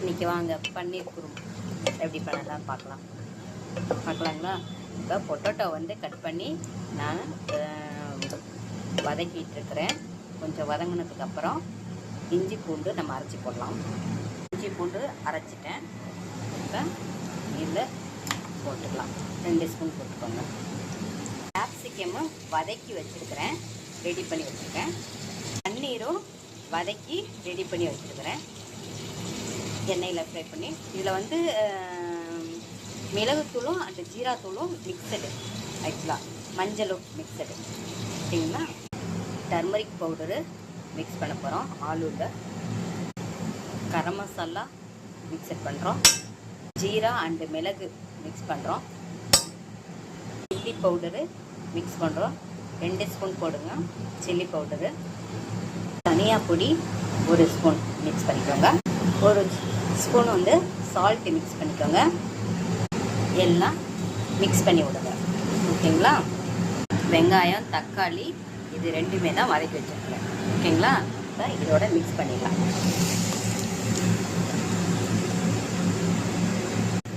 இன்றைக்கி வாங்க பன்னீர் குருமா எப்படி பண்ணலாம் பார்க்கலாங்களா. இப்போ பொட்டேட்டோ வந்து கட் பண்ணி நான் வதக்கிட்டு இருக்கிறேன். கொஞ்சம் வதங்கினதுக்கப்புறம் இஞ்சி பூண்டு நம்ம அரைச்சி போடலாம். இஞ்சி பூண்டு அரைச்சிட்டேன். இப்போ இதில் போட்டுக்கலாம். 2 ஸ்பூன் போட்டுக்கோங்க. கேப்சிகமும் வதக்கி வச்சுருக்கிறேன், ரெடி பண்ணி வச்சுருக்கேன். பன்னீரும் வதக்கி ரெடி பண்ணி வச்சுருக்கிறேன். எண்ணெயில் ஃப்ரை பண்ணி இதில் வந்து மிளகுத்தூளும் அண்ட் ஜீராத்தூளும் மிக்சடு, ஆக்சுவலாக மஞ்சளும் மிக்சடு, சரிங்களா. டர்மரிக் பவுடரு மிக்ஸ் பண்ண போகிறோம். ஆலூவில் கரம் மசாலா மிக்சட் பண்ணுறோம். ஜீரா அண்டு மிளகு மிக்ஸ் பண்ணுறோம். சில்லி பவுடரு மிக்ஸ் பண்ணுறோம். 2 ஸ்பூன் போடுங்க சில்லி பவுடரு. தனியா பொடி 1 ஸ்பூன் மிக்ஸ் பண்ணிக்கோங்க. 1 ஸ்பூன் வந்து சால்ட்டு மிக்ஸ் பண்ணிக்கோங்க. எல்லாம் மிக்ஸ் பண்ணி விடுங்க, ஓகேங்களா. வெங்காயம் தக்காளி இது 2மே தான் வதக்கி வச்சுருக்கேன், ஓகேங்களா. இப்போ இதோட மிக்ஸ் பண்ணிடலாம்.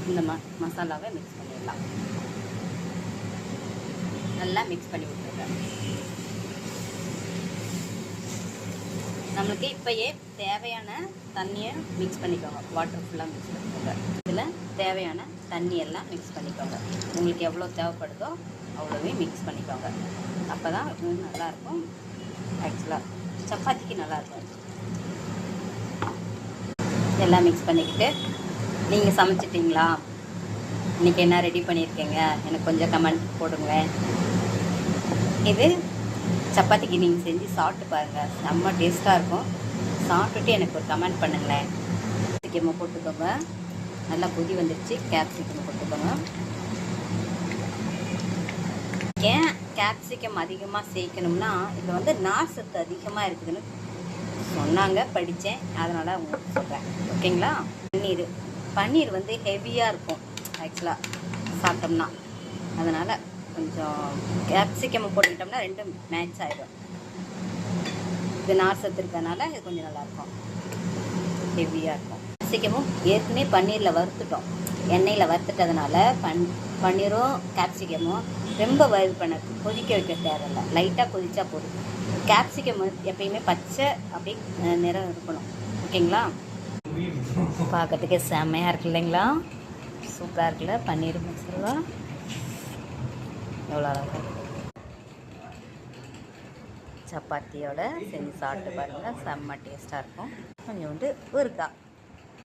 இந்த மசாலாவை மிக்ஸ் பண்ணிடலாம். நல்லா மிக்ஸ் பண்ணி விட்டுருங்க. நம்மளுக்கு இப்போயே தேவையான தண்ணியை மிக்ஸ் பண்ணிக்கோங்க. வாட்டர் ஃபுல்லாக மிக்ஸ் பண்ணிக்கோங்க. இதில் தேவையான தண்ணியெல்லாம் மிக்ஸ் பண்ணிக்கோங்க. உங்களுக்கு எவ்வளோ தேவைப்படுதோ அவ்வளோவே மிக்ஸ் பண்ணிக்கோங்க. அப்போ தான் நல்லாயிருக்கும். ஆக்சுவலாக சப்பாத்திக்கு நல்லாயிருக்கும். எல்லாம் மிக்ஸ் பண்ணிக்கிட்டு நீங்கள் சமைச்சிட்டிங்களா, இன்றைக்கி என்ன ரெடி பண்ணியிருக்கீங்க, எனக்கு கொஞ்சம் கமெண்ட் போடுங்களேன். இது சப்பாத்திக்கு நீங்கள் செஞ்சு சாப்பிட்டு பாருங்கள், செம்ம டேஸ்ட்டாக இருக்கும். சாப்பிட்டுட்டு எனக்கு ஒரு கமெண்ட் பண்ணுங்களேன். கேப்சிகம்மை போட்டுக்கோங்க. நல்லா கொதி வந்துடுச்சு. கேப்சிகம் போட்டுக்கோங்க. ஏன் கேப்சிகம் அதிகமாக சேர்க்கணும்னா இதில் வந்து நார் சத்து அதிகமாக இருக்குதுன்னு சொன்னாங்க, படித்தேன், அதனால் உங்களுக்கு சொல்கிறேன், ஓகேங்களா. பன்னீர் வந்து ஹெவியாக இருக்கும் ஆக்சுவலாக சாப்பிட்டோம்னா, அதனால் கொஞ்சம் கேப்சிகம் போட்டுக்கிட்டோம்னா 2 மேட்ச் ஆகிடும். இது நார் சத்து இருக்கிறதுனால இது கொஞ்சம் நல்லாயிருக்கும், ஹெவியாக இருக்கும். கேப்சிகமும் ஏற்கனவே பன்னீரில் வறுத்துட்டோம், எண்ணெயில் வறுத்துட்டதுனால பன்னீரும் கேப்சிகமும் ரொம்ப வயது பண்ண கொதிக்க வைக்க தேவையில்லை. லைட்டாக கொதிச்சா போதும். கேப்சிகம் எப்பயுமே பச்சை அப்படி நிறம் இருக்கணும், ஓகேங்களா. பார்க்கறதுக்கே செம்மையாக இருக்கு இல்லைங்களா, சூப்பராக இருக்குல்ல. பன்னீர் மசாலா எவ்வளோ அழகாக இருக்குது. சப்பாத்தியோட செஞ்சு சாப்பிட்டு பாருங்கள், செம்ம டேஸ்ட்டாக இருக்கும். கொஞ்சோண்டு ஊறுகாய்